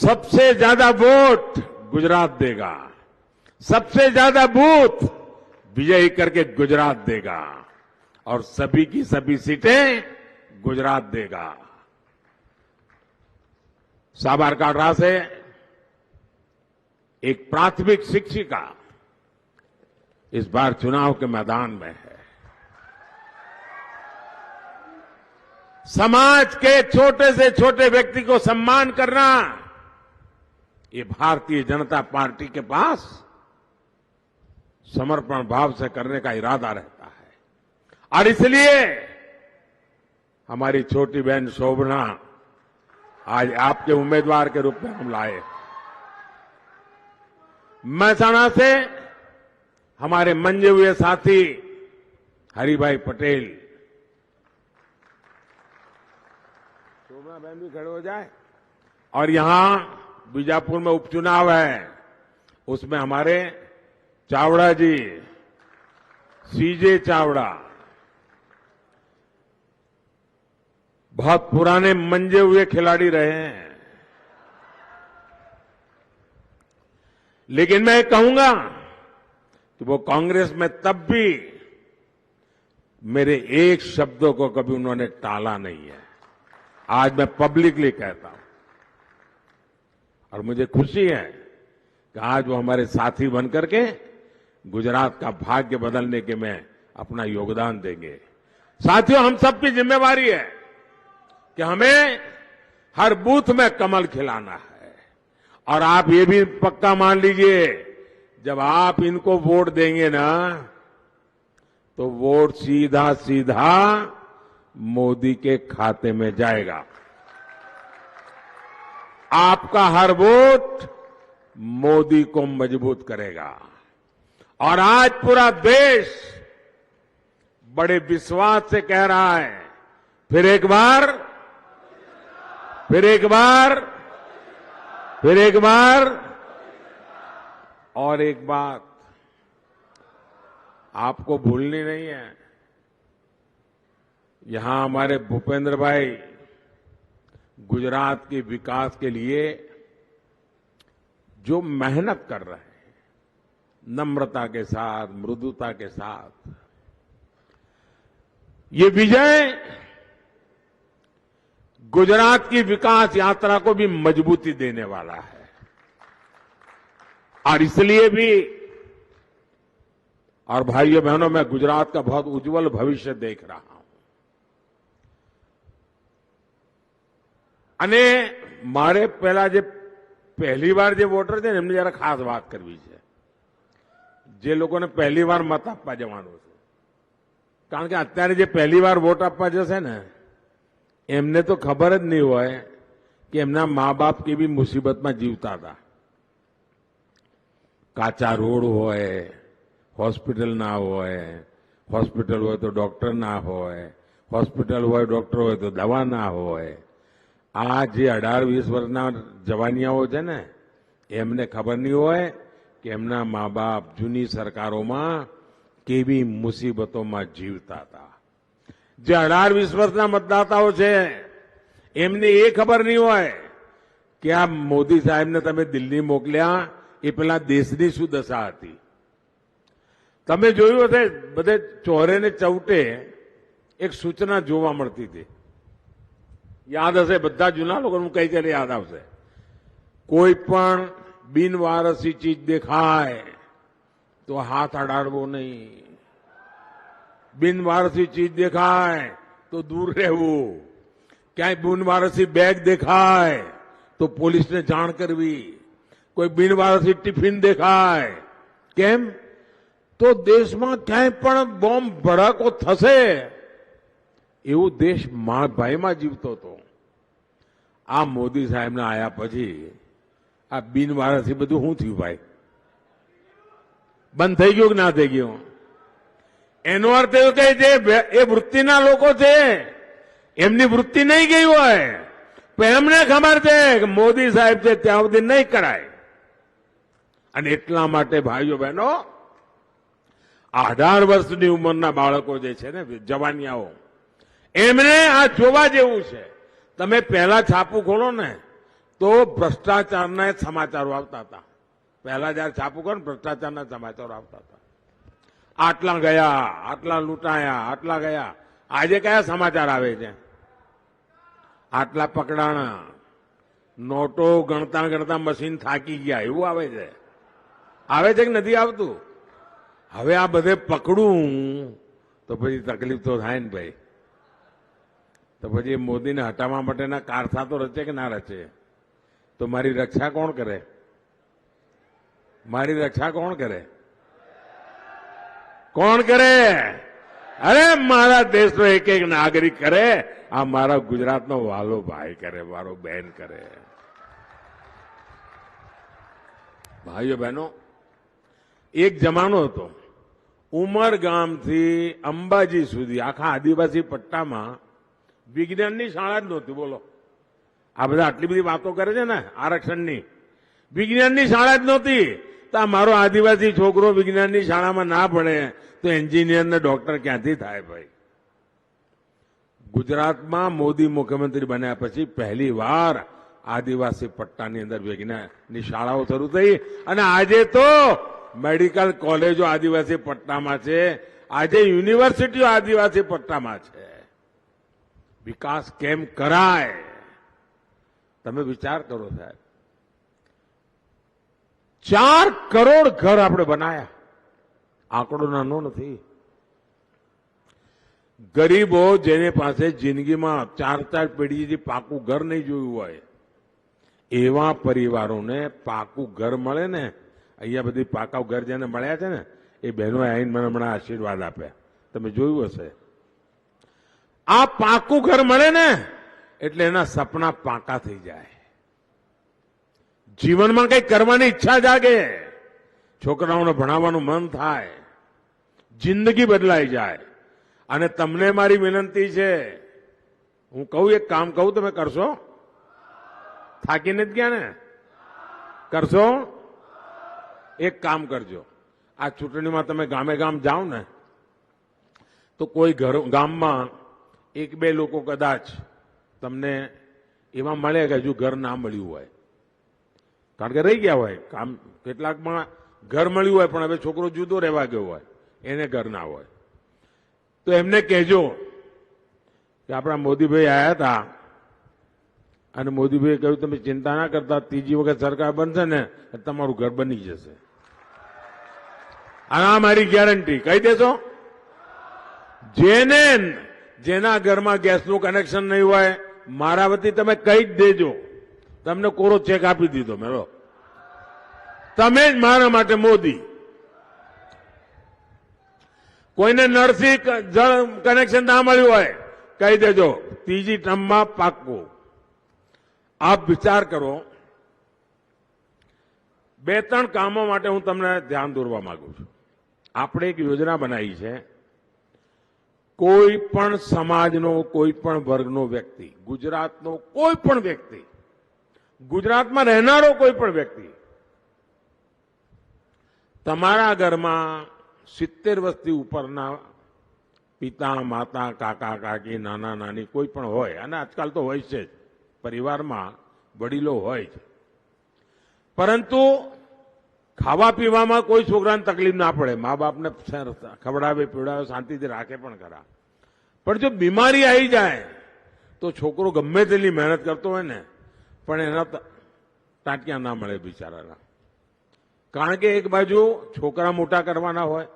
सबसे ज्यादा वोट गुजरात देगा, सबसे ज्यादा बूथ विजयी करके गुजरात देगा और सभी की सभी सीटें गुजरात देगा। साबरकांठा से एक प्राथमिक शिक्षिका इस बार चुनाव के मैदान में है। समाज के छोटे से छोटे व्यक्ति को सम्मान करना, ये भारतीय जनता पार्टी के पास समर्पण भाव से करने का इरादा रहता है और इसलिए हमारी छोटी बहन शोभना आज आपके उम्मीदवार के रूप में हम लाए। महसाणा से हमारे मंजे हुए साथी हरिभाई पटेल, शोभना बहन भी खड़े हो जाए, और यहां बीजापुर में उपचुनाव है, उसमें हमारे चावड़ा जी, सीजे चावड़ा, बहुत पुराने मंजे हुए खिलाड़ी रहे हैं। लेकिन मैं कहूंगा कि वो कांग्रेस में तब भी मेरे एक शब्दों को कभी उन्होंने टाला नहीं है। आज मैं पब्लिकली कहता हूं और मुझे खुशी है कि आज वो हमारे साथी बनकर के गुजरात का भाग्य बदलने के में अपना योगदान देंगे। साथियों, हम सबकी जिम्मेवारी है कि हमें हर बूथ में कमल खिलाना है और आप ये भी पक्का मान लीजिए, जब आप इनको वोट देंगे ना तो वोट सीधा सीधा मोदी के खाते में जाएगा। आपका हर वोट मोदी को मजबूत करेगा और आज पूरा देश बड़े विश्वास से कह रहा है, फिर एक बार, फिर एक बार, फिर एक बार। और एक बात आपको भूलनी नहीं है, यहां हमारे भूपेंद्र भाई गुजरात के विकास के लिए जो मेहनत कर रहे हैं, नम्रता के साथ, मृदुता के साथ, ये विजय गुजरात की विकास यात्रा को भी मजबूती देने वाला है और इसलिए भी, और भाइयों बहनों, मैं गुजरात का बहुत उज्जवल भविष्य देख रहा हूं। અને મારે પહેલા જે પહેલી વાર જે વોટર છે ને એમને જરા ખાસ વાત કરવી છે, જે લોકોને પહેલી વાર મત આપવા જવાનું છે, કારણ કે અત્યારે જે પહેલી વાર વોટ આપવા જશે ને એમને તો ખબર જ નહીં હોય કે એમના મા બાપ કેવી મુસીબતમાં જીવતા હતા। કાચા રોડ હોય, હોસ્પિટલ ના હોય, હોસ્પિટલ હોય તો ડોક્ટર ના હોય, હોસ્પિટલ હોય ડોક્ટર હોય તો દવા ના હોય। આ જે 18-20 વર્ષના જવાનિયાઓ છે ને એમને ખબર નહીં હોય કે એમના મા બાપ જૂની સરકારોમાં કેવી મુસીબતોમાં જીવતા હતા। જે 18-20 વર્ષના મતદાતાઓ છે એમને એ ખબર નહીં હોય કે આ મોદી સાહેબને તમે દિલ્હી મોકલ્યા એ પેલા દેશની શું દશા હતી। તમે જોયું હશે બધે ચોરે ને ચૌટે એક સૂચના જોવા મળતી હતી, યાદ હશે બધા જૂના લોકોનું કઈ ત્યારે યાદ આવશે, કોઈ પણ બિનવારસી ચીજ દેખાય તો હાથ અડાડવો નહીં, બિનવારસી ચીજ દેખાય તો દૂર રહેવું, ક્યાંય બિનવારસી બેગ દેખાય તો પોલીસને જાણ કરવી, કોઈ બિનવારસી ટિફિન દેખાય, કેમ તો દેશમાં ક્યાંય પણ બોમ્બ ભડાકો થશે એવું દેશ ભાઈમાં જીવતો હતો। આ મોદી સાહેબને આયા પછી આ બિનવારસી બધું શું થયું ભાઈ? બંધ થઈ ગયું કે ના થઈ ગયું? એનો અર્થ એવો કે જે એ વૃત્તિના લોકો છે એમની વૃત્તિ નહીં ગઈ હોય, પણ એમને ખબર છે કે મોદી સાહેબ છે ત્યાં સુધી નહીં કરાય। અને એટલા માટે ભાઈઓ બહેનો, 18 વર્ષની ઉંમરના બાળકો જે છે ને, જવાનિયાઓ, એમને આ જોવા જેવું છે। તમે પહેલા છાપું ખોલો ને તો ભ્રષ્ટાચારના સમાચારો આવતા હતા. પહેલા જયારે છાપું કરો ને ભ્રષ્ટાચારના સમાચારો આવતા હતા. આટલા ગયા, આટલા લૂંટાયા, આટલા ગયા. આજે કયા સમાચાર આવે છે? આટલા પકડાણા, નોટો ગણતા ગણતા મશીન થાકી ગયા, એવું આવે છે. આવે છે કે નથી આવતું? હવે આ બધે પકડું તો પછી તકલીફ તો થાય ને ભાઈ. તો પછી મોદીને હટાવવા માટેના કારસા તો રચે કે ના રચે? તો મારી રક્ષા કોણ કરે? મારી રક્ષા કોણ કરે? કોણ કરે? અરે મારા દેશનો એક એક નાગરિક કરે. આ મારા ગુજરાતનો વાલો ભાઈ કરે, મારો બહેન કરે. ભાઈઓ બહેનો, એક જમાનો હતો, ઉમરગામથી અંબાજી સુધી આખા આદિવાસી પટ્ટામાં વિજ્ઞાનની શાળા જ નહોતી. બોલો, આ બધા આટલી બધી વાતો કરે છે ને આરક્ષણની, વિજ્ઞાનની શાળા જ નહોતી. તો આ મારો આદિવાસી છોકરો વિજ્ઞાનની શાળામાં ના ભણે તો એન્જિનિયર ને ડોક્ટર ક્યાંથી થાય ભાઈ? ગુજરાતમાં મોદી મુખ્યમંત્રી બન્યા પછી પહેલી વાર આદિવાસી પટ્ટાની અંદર વિજ્ઞાનની શાળાઓ શરૂ થઈ અને આજે તો મેડિકલ કોલેજો આદિવાસી પટ્ટામાં છે. આજે યુનિવર્સિટીઓ આદિવાસી પટ્ટામાં છે. વિકાસ કેમ કરાય? તમે વિચાર કરો સાહેબ. 4 કરોડ ઘર આપણે બનાયા. આંકડો નાનો નથી. ગરીબો જેની પાસે જિંદગીમાં 4 પેઢીથી પાકું ઘર નહીં જોયું હોય એવા પરિવારોને પાકું ઘર મળે ને. અહીંયા બધી પાકા ઘર જેને મળ્યા છે ને એ બહેનો આવીને મને હમણાં આશીર્વાદ આપ્યા. તમે જોયું હશે. આ પાકું ઘર મળે ને એટલે એના સપના પાકા થઈ જાય. જીવનમાં કંઈક કરવાની ઈચ્છા જાગે. છોકરાઓને ભણાવવાનું મન થાય. જિંદગી બદલાઈ જાય. અને તમને મારી વિનંતી છે, હું કહું એક કામ કહું, તમે કરશો? થાકીને જ ગયા ને? કરશો? એક કામ કરજો. આ ચૂંટણીમાં તમે ગામે ગામ જાઓ ને તો કોઈ ગામમાં 1-2 લોકો કદાચ તમને એવા મળે કે હજુ ઘર ના મળ્યું હોય. કારણ કે રહી ગયા હોય કામ. કેટલાકમાં ઘર મળ્યું હોય પણ હવે છોકરો જુદો રહેવા ગયો હોય, એને ઘર ના હોય. તો એમને કહેજો કે આપણા મોદીભાઈ આવ્યા હતા અને મોદીભાઈએ કહ્યું તમે ચિંતા ના કરતા, 3જી વખત સરકાર બનશે ને તમારું ઘર બની જશે. આ મારી ગેરંટી. કહી દેશો? જેના ઘરમાં ગેસનું કનેક્શન નહીં હોય મારા વતી તમે કહી જ દેજો. તમને કોરો ચેક આપી દીધો મેળો. તમે જ મારા માટે મોદી. કોઈને નળથી જળ કનેક્શન ના મળ્યું હોય કહી દેજો, 3જી ટર્મમાં પાક્કું. આપ વિચાર કરો. 2-3 કામો માટે હું તમને ધ્યાન દોરવા માંગુ છું. આપણે એક યોજના બનાવી છે. કોઈ પણ સમાજનો, કોઈ પણ વર્ગનો વ્યક્તિ, ગુજરાતનો કોઈ પણ વ્યક્તિ, ગુજરાતમાં રહેનારો કોઈ પણ વ્યક્તિ, તમારા ઘરમાં 70 વર્ષથી ઉપરના પિતા, માતા, કાકા, કાકી, નાના, નાની કોઈ પણ હોય, અને આજકાલ તો હોય છે જ, પરિવારમાં વડીલો હોય છે, પરંતુ ખાવા પીવામાં કોઈ છોકરાને તકલીફ ના પડે. મા બાપને ખવડાવે, પીવડાવે, શાંતિથી રાખે પણ ખરા. પણ જો બીમારી આવી જાય તો છોકરો ગમે તેટલી મહેનત કરતો હોય ને પણ એના ટાંટિયા ના મળે બિચારાના. કારણ કે એક બાજુ છોકરા મોટા કરવાના હોય,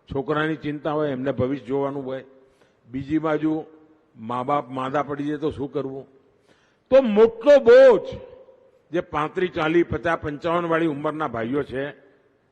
છોકરાની ચિંતા હોય, એમને ભવિષ્ય જોવાનું હોય. બીજી બાજુ મા બાપ માંદા પડી જાય તો શું કરવું? તો મોટો બોજ જે 35, 40, 50, 55 વાળી ઉંમરના ભાઈઓ છે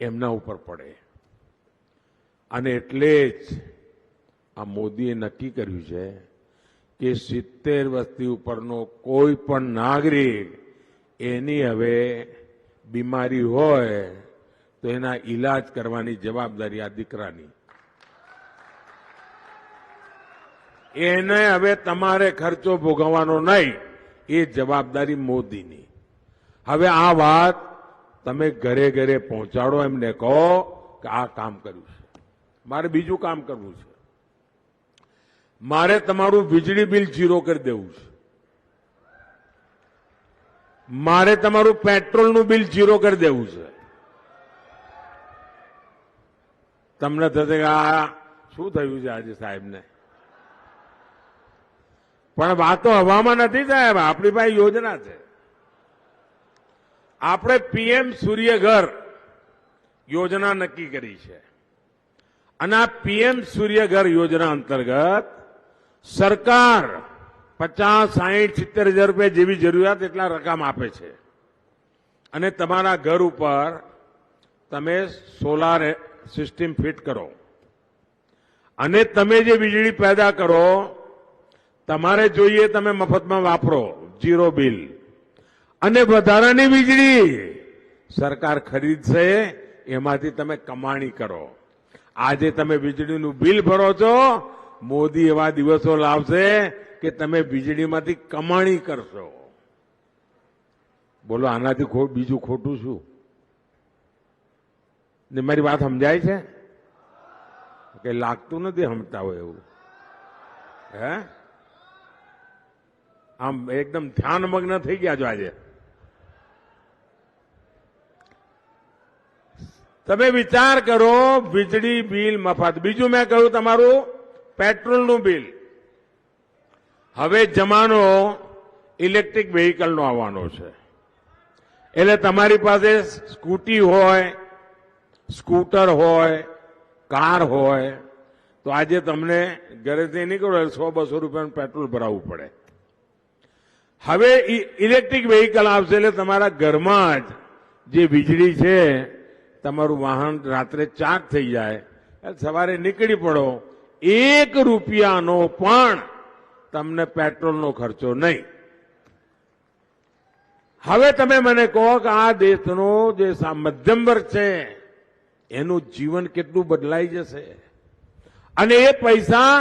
એમના ઉપર પડે. અને એટલે જ આ મોદીએ નક્કી કર્યું છે કે 70 વર્ષથી ઉપરનો કોઈ પણ નાગરિક એની હવે બીમારી હોય તો એના ઈલાજ કરવાની જવાબદારી આ દીકરાની. એને હવે તમારે ખર્ચો ભોગવવાનો નહીં, એ જવાબદારી મોદીની. હવે આ વાત તમે ઘરે ઘરે પહોંચાડો. એમને કહો કે આ કામ કર્યું છે. મારે બીજું કામ કરવું છે. મારે તમારું વીજળી બિલ 0 કરી દેવું છે. મારે તમારું પેટ્રોલનું બિલ 0 કરી દેવું છે. તમને થશે કે આ શું થયું છે આજે સાહેબને, પણ વાતો હવામાં નથી સાહેબ. આપણી પાસે યોજના છે. આપણે પીએમ સૂર્યઘર યોજના નક્કી કરી છે અને આ પીએમ સૂર્યઘર યોજના અંતર્ગત સરકાર 50, 60, 70 હજાર રૂપિયા જેવી જરૂરિયાત એટલા રકમ આપે છે અને તમારા ઘર ઉપર તમે સોલાર સિસ્ટમ ફિટ કરો અને તમે જે વીજળી પેદા કરો તમારે જોઈએ તમે મફતમાં વાપરો, 0 બિલ, અને વધારાની વીજળી સરકાર ખરીદશે, એમાંથી તમે કમાણી કરો. આજે તમે વીજળીનું બિલ ભરો છો, મોદી એવા દિવસો લાવશે કે તમે વીજળીમાંથી કમાણી કરશો. બોલો આનાથી બીજું ખોટું શું? ને મારી વાત સમજાય છે કે લાગતું નથી સમજતા હોય એવું? હે, આમ એકદમ ધ્યાનમગ્ન થઈ ગયા છો આજે. તમે વિચાર કરો, વીજળી બિલ મફત. બીજું મેં કહ્યું તમારું પેટ્રોલનું બિલ. હવે જમાનો ઇલેક્ટ્રિક વ્હીકલનો આવવાનો છે, એટલે તમારી પાસે સ્કૂટી હોય, સ્કૂટર હોય, કાર હોય, તો આજે તમને ઘરેથી નીકળો 100-200 રૂપિયાનું પેટ્રોલ ભરાવવું પડે. હવે ઇલેક્ટ્રિક વ્હીકલ આવશે એટલે તમારા ઘરમાં જ જે વીજળી છે, તમારું વાહન રાત્રે ચાર્જ થઈ જાય, સવારે નીકળી પડો, 1 રૂપિયાનો પણ તમને પેટ્રોલનો ખર્ચો નહીં. હવે તમે મને કહો કે આ દેશનો જે મધ્યમ વર્ગ છે એનું જીવન કેટલું બદલાઈ જશે, અને એ પૈસા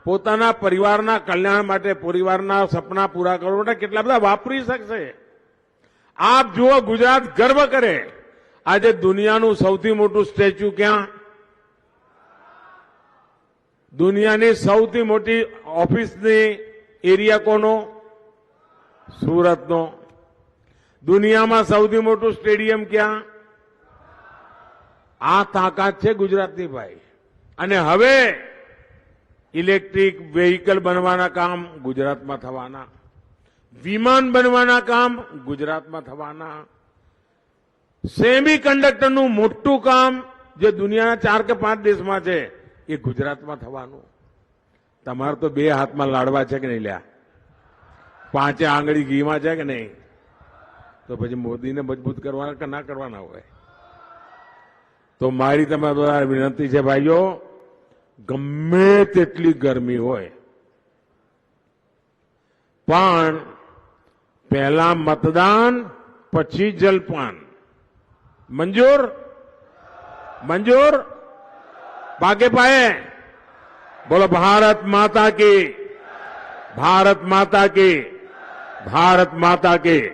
પોતાના પરિવારના કલ્યાણ માટે, પરિવારના સપના પૂરા કરવા માટે કેટલા બધા વાપરી શકશે. આપ જુઓ, ગુજરાત ગર્વ કરે. આજે દુનિયાનું સૌથી મોટું સ્ટેચ્યુ ક્યાં? દુનિયાની સૌથી મોટી ઓફિસની એરિયા કોનો? સુરતનો. દુનિયામાં સૌથી મોટું સ્ટેડિયમ ક્યાં? આ તાકાત છે ગુજરાતની ભાઈ. અને હવે ઇલેક્ટ્રિક વ્હીકલ બનવાના કામ ગુજરાતમાં થવાના, વિમાન બનવાના કામ ગુજરાતમાં થવાના, સેમી કન્ડક્ટરનું મોટું કામ જે દુનિયાના 4 કે 5 દેશમાં છે એ ગુજરાતમાં થવાનું. તમારે તો 2 હાથમાં લાડવા છે કે નહીં લ્યા? 5 આંગળી ઘીમાં છે કે નહીં? તો પછી મોદીને મજબૂત કરવાના કે ના કરવાના હોય? તો મારી તમારા દ્વારા વિનંતી છે ભાઈઓ, ગમે તેટલી ગરમી હોય પણ પહેલા મતદાન પછી જલપાન. મંજૂર? મંજૂર? પાકે પાયે બોલો ભારત માતા કી, ભારત માતા કી, ભારત માતા કી.